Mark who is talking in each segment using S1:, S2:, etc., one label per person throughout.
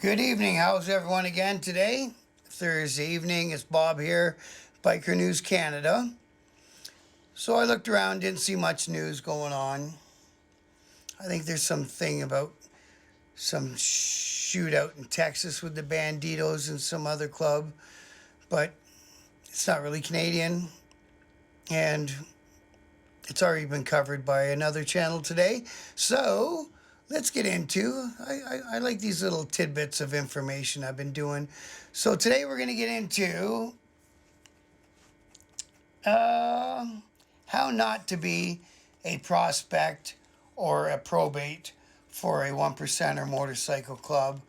S1: Good evening. How's everyone again today? Thursday evening. It's Bob here, Biker News Canada. So I looked around, didn't see much news going on. I think there's something about some shootout in Texas with the Banditos and some other club, but it's not really Canadian, and it's already been covered by another channel today. So let's get into, I like these little tidbits of information I've been doing. So today we're going to get into how not to be a prospect or a probate for a 1%er motorcycle club.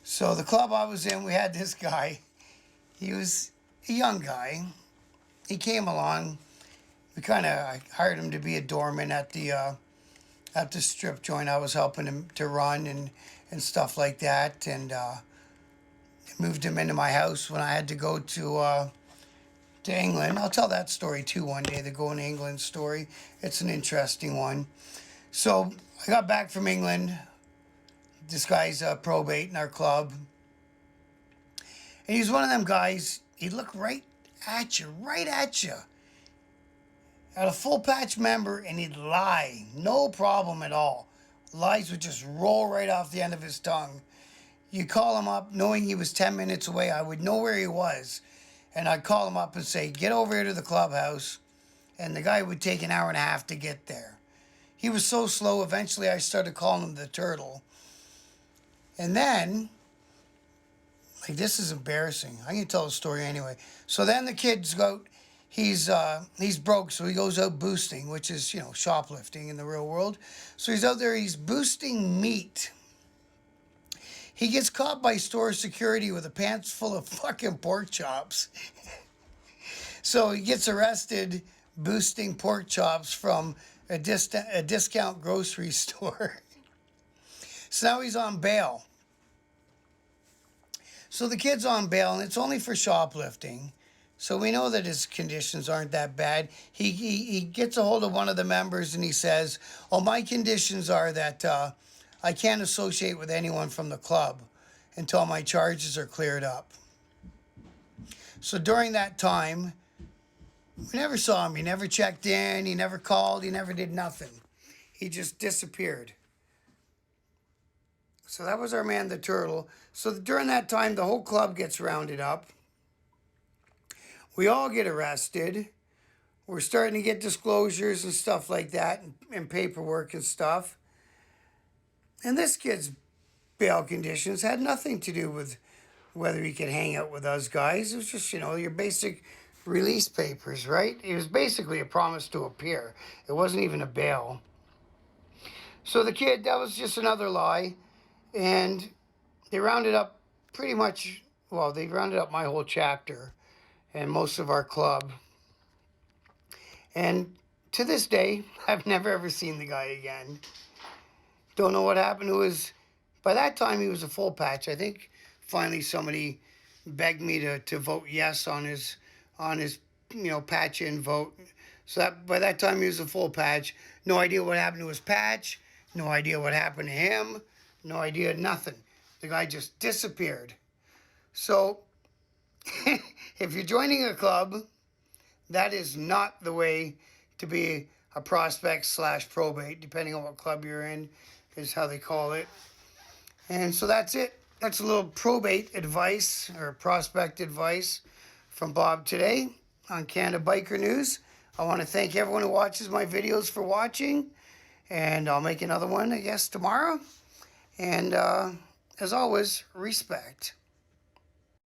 S1: So the club I was in, we had this guy. He was a young guy. He came along. I hired him to be a doorman at the strip joint I was helping him to run and stuff like that, and moved him into my house when I had to go to England. I'll tell that story too one day, the going to England story. It's an interesting one. So I got back from England. This guy's probate in our club, and he's one of them guys. He'd look right at you, Had a full patch member, and he'd lie. No problem at all. Lies would just roll right off the end of his tongue. You call him up, knowing he was 10 minutes away. I would know where he was. And I'd call him up and say, get over here to the clubhouse. And the guy would take an hour and a half to get there. He was so slow, eventually I started calling him the turtle. And then, like, this is embarrassing. I can tell the story anyway. So then the kids go... He's broke, so he goes out boosting, which is, shoplifting in the real world. So he's out there, he's boosting meat. He gets caught by store security with a pants full of fucking pork chops. So he gets arrested boosting pork chops from a discount grocery store. So now he's on bail. So the kid's on bail, and it's only for shoplifting. So we know that his conditions aren't that bad. He gets a hold of one of the members and he says, oh, my conditions are that I can't associate with anyone from the club until my charges are cleared up. So during that time, we never saw him. He never checked in. He never called. He never did nothing. He just disappeared. So that was our man, the turtle. So during that time, the whole club gets rounded up. We all get arrested. We're starting to get disclosures and stuff like that, and paperwork and stuff. And this kid's bail conditions had nothing to do with whether he could hang out with us guys. It was just, your basic release papers, right? It was basically a promise to appear. It wasn't even a bail. So the kid, that was just another lie. And they rounded up pretty much, they rounded up my whole chapter and most of our club. And to this day, I've never ever seen the guy again. Don't know what happened to his... By that time, he was a full patch. I think finally somebody begged me to vote yes on his patch in vote. So by that time, he was a full patch. No idea what happened to his patch. No idea what happened to him. No idea, nothing. The guy just disappeared. So... if you're joining a club, that is not the way to be a prospect / probate, depending on what club you're in, is how they call it. And so that's it. That's a little probate advice or prospect advice from Bob today on Canada Biker News. I want to thank everyone who watches my videos for watching, and I'll make another one, I guess, tomorrow. And as always, respect.